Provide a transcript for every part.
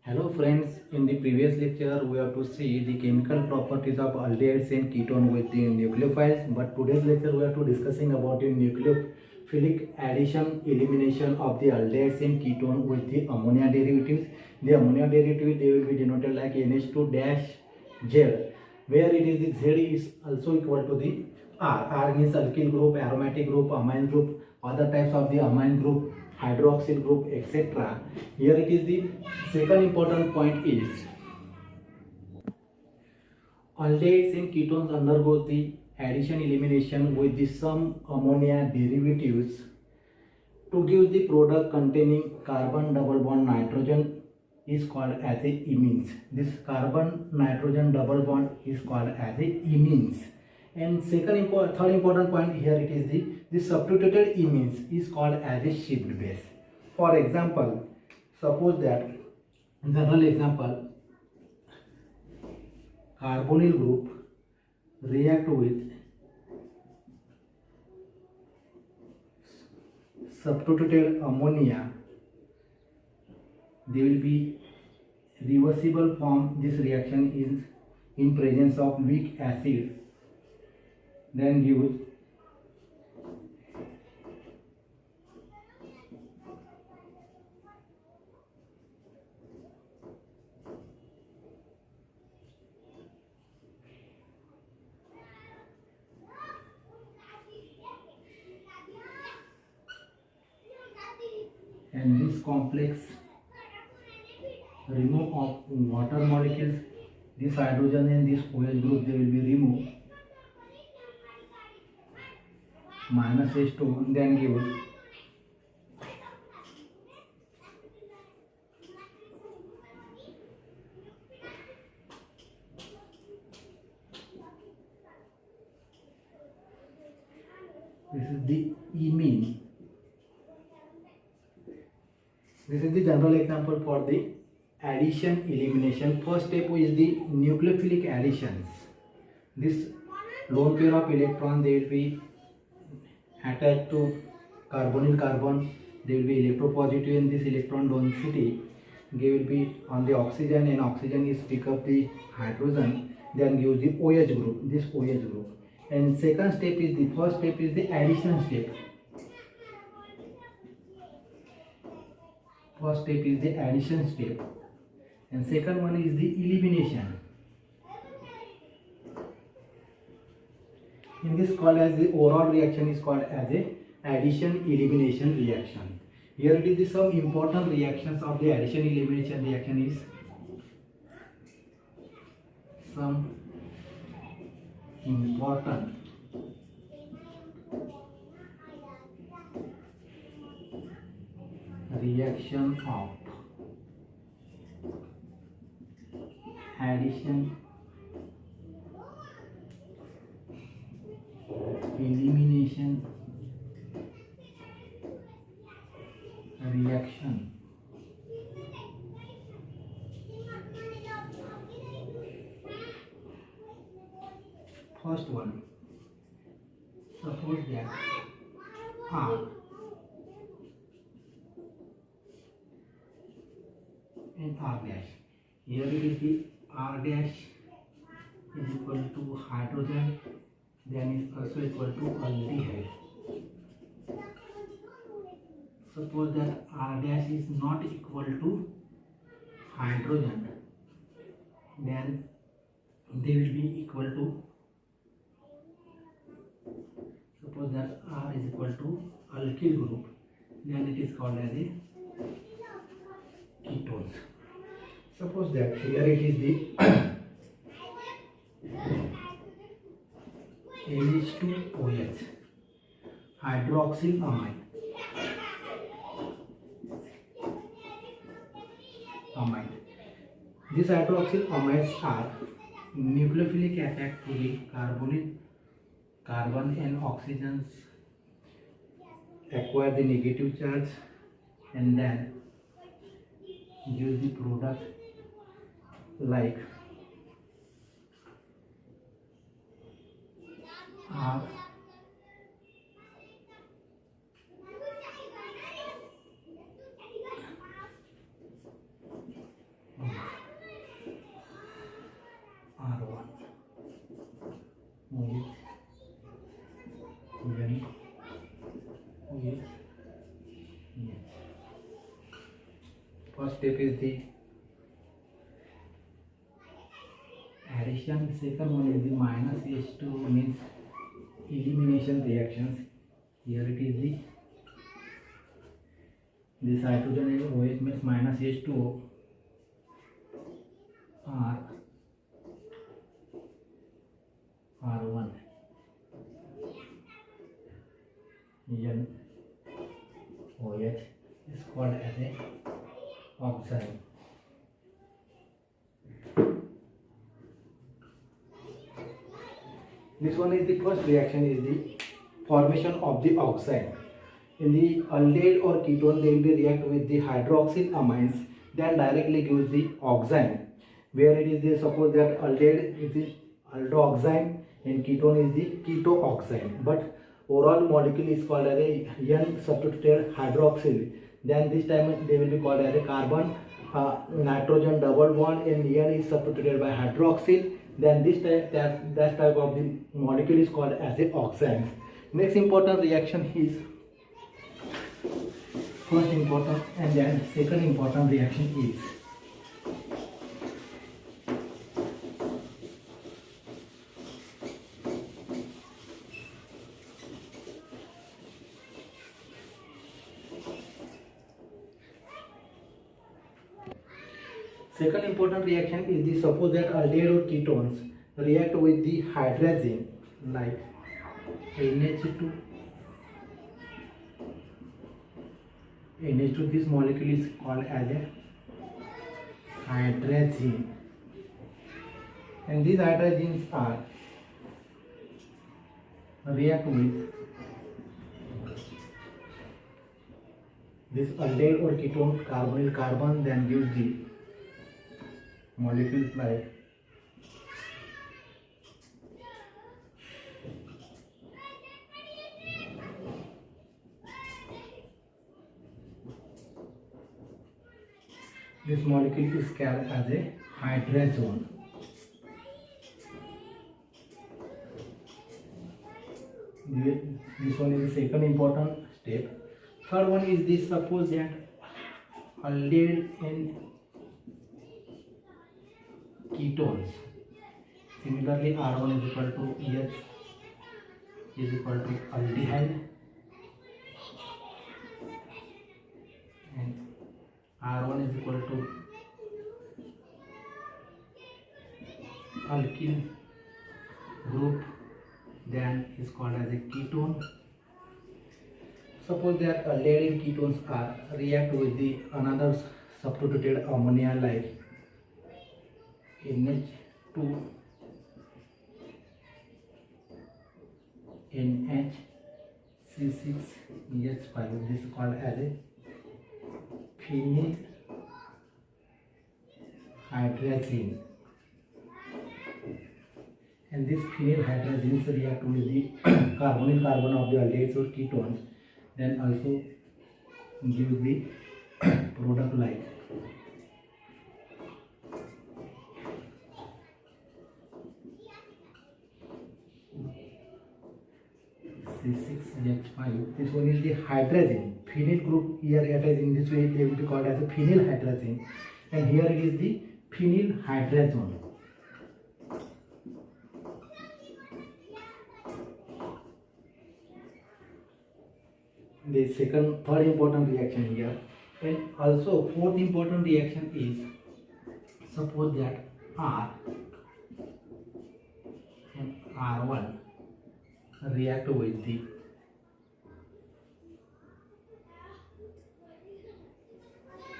Hello friends, in the previous lecture we have to see the chemical properties of aldehydes and ketone with the nucleophiles, but today's lecture we are to discussing about the nucleophilic addition elimination of the aldehydes and ketone with the ammonia derivatives. The ammonia derivative they will be denoted like NH2-Z, where it is the Z is also equal to the R. R means alkyl group, aromatic group, amine group, other types of the amine group, hydroxyl group, etc. Here it is the second important point is aldehydes and ketones undergoes the addition elimination with the some ammonia derivatives to give the product containing carbon double bond nitrogen is called as a imines. This carbon nitrogen double bond is called as a imines. And third important point here it is the substituted imines is called as a shift base. For example, suppose that general example, carbonyl group react with substituted ammonia, they will be reversible form. This reaction is in presence of weak acid, then gives and this complex remove of water molecules, this hydrogen and this OH group they will be removed, minus H2, then gives this is the imine. This is the general example for the addition elimination. First step is the nucleophilic additions. This lone pair of electron they will be attached to carbonyl carbon. They will be electropositive in this electron density. They will be on the oxygen and oxygen is pick up the hydrogen. Then gives the OH group. This OH group. And second step is the first step is the addition step. First step is the addition step and second one is the elimination. In this called as the overall reaction is called as a addition elimination reaction. Here it is the some important reactions of the addition elimination reaction is some important reaction of addition elimination reaction. First one, suppose that R and R dash. Here it is the R dash is equal to hydrogen, then is also equal to aldehyde. Suppose that R dash is not equal to hydrogen, then they will be equal to, suppose that R is equal to alkyl group, then it is called as a ketones. Suppose that here it is the NH2OH hydroxyl amine. These hydroxyl amines are nucleophilic attack to the carbon and oxygens acquire the negative charge and then use the product like R first step is the addition, second one is the minus H2 means elimination reactions. Here it is the this hydrogen is OH means minus H2O R R1 N OH is called as a oxide. This one is the first reaction is the formation of the oxide. In the aldehyde or ketone, they will be react with the hydroxyl amines, then directly gives the oxide. Where it is the suppose that aldehyde is the aldoxide and ketone is the ketoxide. But overall molecule is called as a N substituted hydroxyl. Then this time they will be called as a carbon nitrogen double bond and N is substituted by hydroxyl. Then this type that type of the molecule is called as a oxide. Next important reaction is first important and then second important reaction is second important reaction is the suppose that aldehyde or ketones react with the hydrazine like NH2. NH2 this molecule is called as a hydrazine, and these hydrazines are react with this aldehyde or ketone carbonyl carbon, then gives the molecules like this molecule is called as a hydrazone. This one is the second important step. Third one is this suppose that aldehyde and ketones. Similarly, R1 is equal to H is equal to aldehyde and R1 is equal to alkyl group, then is called as a ketone. Suppose that aldehyde and ketones are react with the another substituted ammonia like NH2 NHC6H5. This is called as a phenyl hydrazine, and this phenyl hydrazines react with the carbonyl carbon of the aldehydes or ketones, then also give the product like C6H5. This one is the hydrazine. Phenyl group here attached in this way, they will be called as a phenyl hydrazine, and here it is the phenyl hydrazone. The third important reaction here, and also fourth important reaction is suppose that R and R1 react with the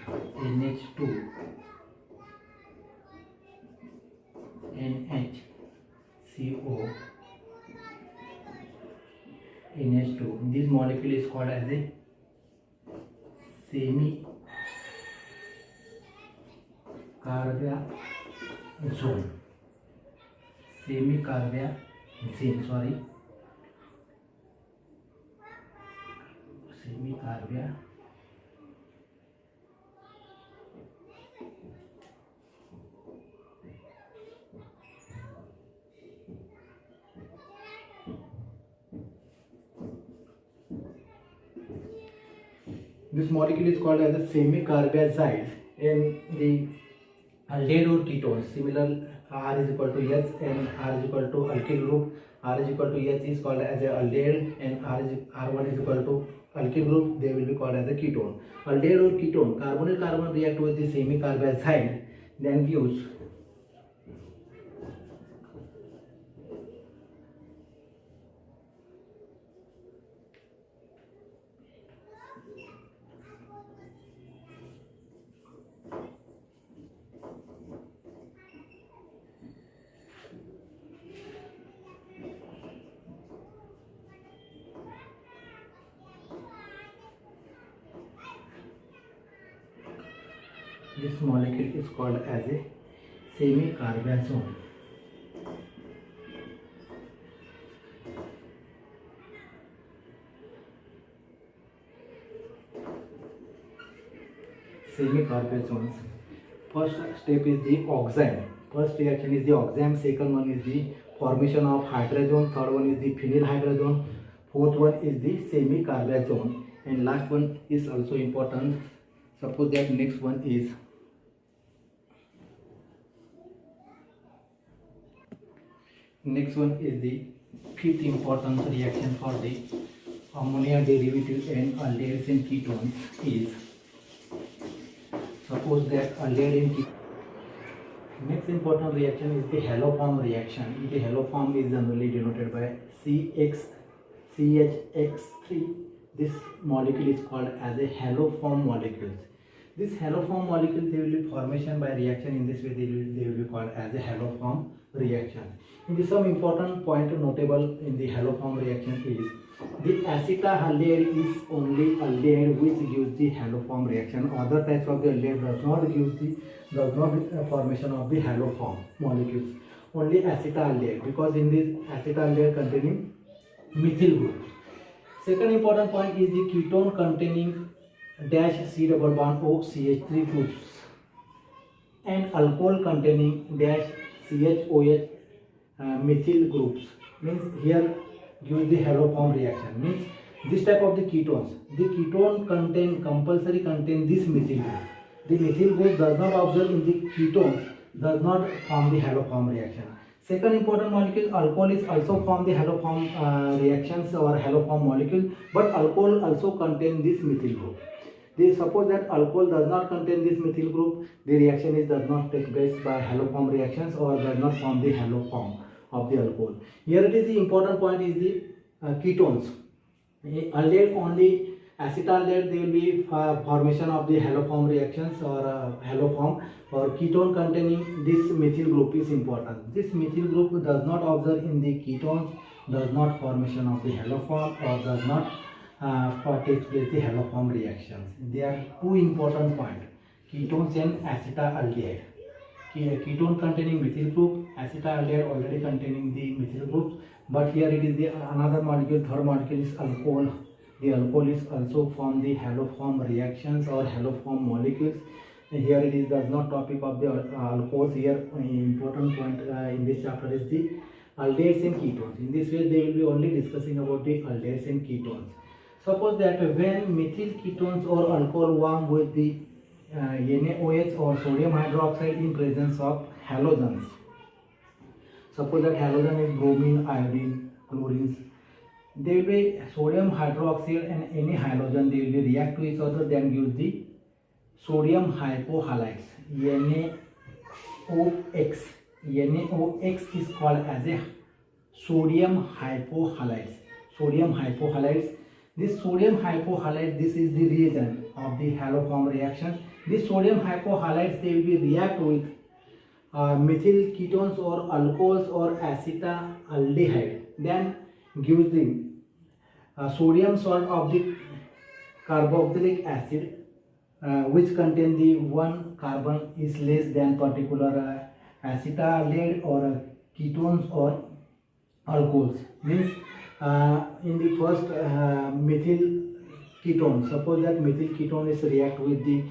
NH2 NHCO NH2. This molecule is called as a semi-carbazole. Semi-carbazine, sorry. Semi-carbazine. This molecule is called as a semi-carbazide, In the aldehyde or ketones, similar R is equal to H and R is equal to alkyl group. R is equal to H is called as a aldehyde and R1 is equal to alkyl group. They will be called as a ketone. Aldehyde or ketone, carbonyl carbon react with the semi-carbazide, then gives this molecule is called as a semi-carbazone. Semi-carbazones. First step is the oxime. First reaction is the oxime. Second one is the formation of hydrazone. Third one is the phenyl hydrazone. Fourth one is the semi-carbazone. And last one is also important. Suppose that next one is the fifth important reaction for the ammonia derivative and aldehydes and ketones is, suppose that aldehyde and ketone. Next important reaction is the haloform reaction. The haloform is generally denoted by CHX3. This molecule is called as a haloform molecule. This haloform molecule, they will be formation by reaction. In this way, they will be called as a haloform reaction. In this, some important point notable in the haloform reaction is the acetoaldehyde is only aldehyde which gives the haloform reaction. Other types of the aldehyde does not formation of the haloform molecules. Only acetoaldehyde, because in this acetoaldehyde containing methyl groups. Second important point is the ketone containing dash C double bond O CH3 groups and alcohol containing dash CHOH methyl groups. Means here gives the haloform reaction. Means this type of the ketones, the ketone compulsory contain this methyl group. The methyl group does not observe in the ketones, does not form the haloform reaction. Second important molecule, alcohol is also form the haloform reactions or haloform molecule, but alcohol also contain this methyl group. They suppose that alcohol does not contain this methyl group, the reaction does not take place by haloform reactions or does not form the haloform of the alcohol. Here it is the important point is the ketones. Aldehyde only acetaldehyde, there will be formation of the haloform reactions or haloform, or ketone containing this methyl group is important. This methyl group does not observe in the ketones, does not formation of the haloform or does not takes place the haloform reactions. There are two important points: ketones and acetaldehyde. Ketone containing methyl group, acetaldehyde already containing the methyl groups, but here it is the another molecule, third molecule is alcohol. The alcohol is also form the haloform reactions or haloform molecules. Here it is does not topic of the alcohols. Here important point in this chapter is the aldehydes and ketones. In this way they will be only discussing about the aldehydes and ketones. Suppose that when methyl ketones or alcohol warm with the NaOH or sodium hydroxide in presence of halogens. Suppose that halogen is bromine, iodine, chlorine. There will be sodium hydroxide and any halogen, they will be react to each other, then gives the sodium hypohalides. NaOX. NaOX is called as a sodium hypohalides. Sodium hypohalides. This sodium hypohalide, this is the reagent of the haloform reaction. This sodium hypohalides, they will be react with methyl ketones or alcohols or acetaldehyde, then gives the sodium salt of the carboxylic acid which contain the one carbon is less than particular acetaldehyde or ketones or alcohols. Means in the first methyl ketone, suppose that methyl ketone is react with the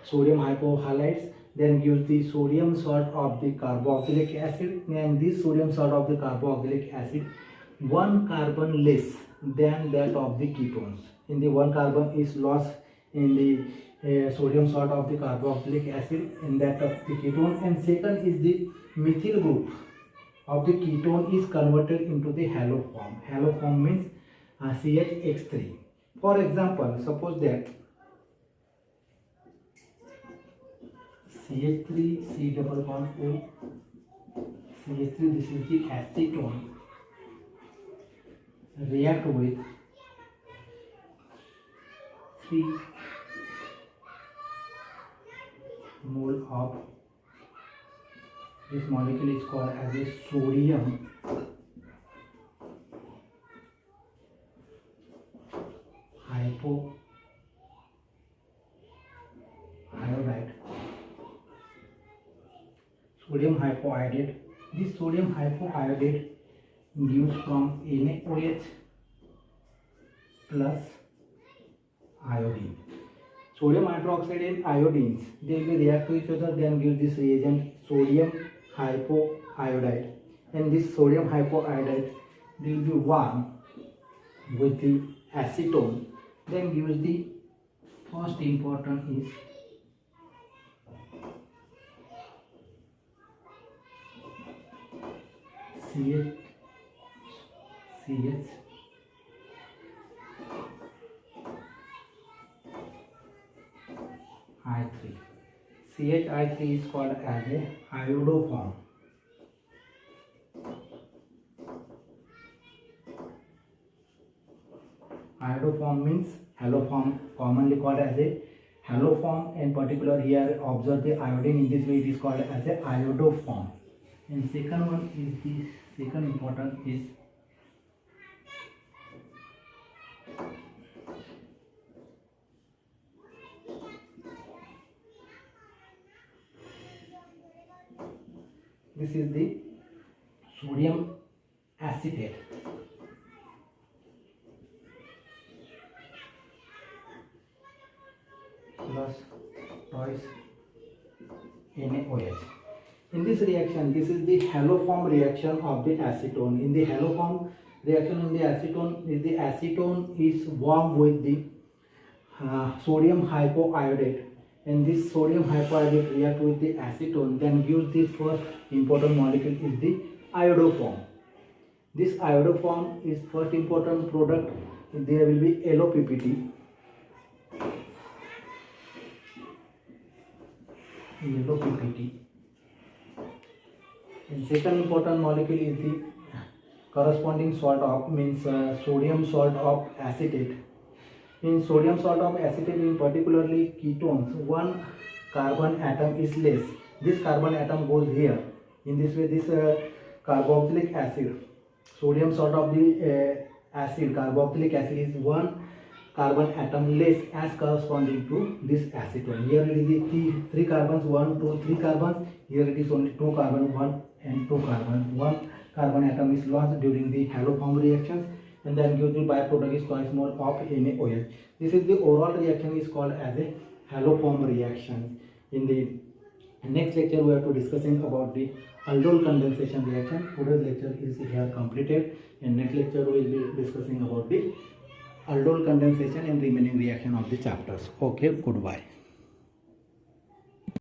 sodium hypohalides, then gives the sodium salt of the carboxylic acid, and this sodium salt of the carboxylic acid one carbon less than that of the ketones. In the one carbon is lost in the sodium salt of the carboxylic acid in that of the ketone, and second is the methyl group of the ketone is converted into the halo form. Halo form means CHX3. For example, suppose that CH3 C double bond O CH3, this is the acetone, react with 3 mole of this molecule is called as a sodium hypoiodide. Sodium hypoiodide. This sodium hypoiodide gives from NaOH plus iodine. Sodium hydroxide and iodines, they will react to each other, then give this reagent sodium hypoiodide. And this sodium hypoiodide will be warm with the acetone, then gives the first important is CH3. CHI3 is called as a iodoform. Iodoform means haloform, commonly called as a haloform, and particular here observe the iodine in this way, it is called as a iodoform. And second one is the second important is this is the sodium acetate. Plus twice NaOH. In this reaction, this is the haloform reaction of the acetone. In the haloform reaction in the acetone is warm with the sodium hypoiodide, and this sodium hypoiodide react with the acetone, then gives the first important molecule is the iodoform. This iodoform is first important product. There will be LOPPT. And second important molecule is the corresponding salt of means sodium salt of acetate. In sodium salt of acetate, in particularly ketones, one carbon atom is less. This carbon atom goes here. In this way, this carboxylic acid, sodium salt of the acid, carboxylic acid is one carbon atom less as corresponding to this acetone. Here it is the three carbons, 1, 2, 3 carbons. Here it is only 2 carbon, 1 and 2 carbons. One carbon atom is lost during the haloform reactions, and then gives the byproduct is twice more of NaOH. This is the overall reaction is called as a haloform reaction. In the next lecture, we are to discussing about the aldol condensation reaction. Today's lecture is here completed. In next lecture, we will be discussing about the aldol condensation and remaining reaction of the chapters. Okay, goodbye.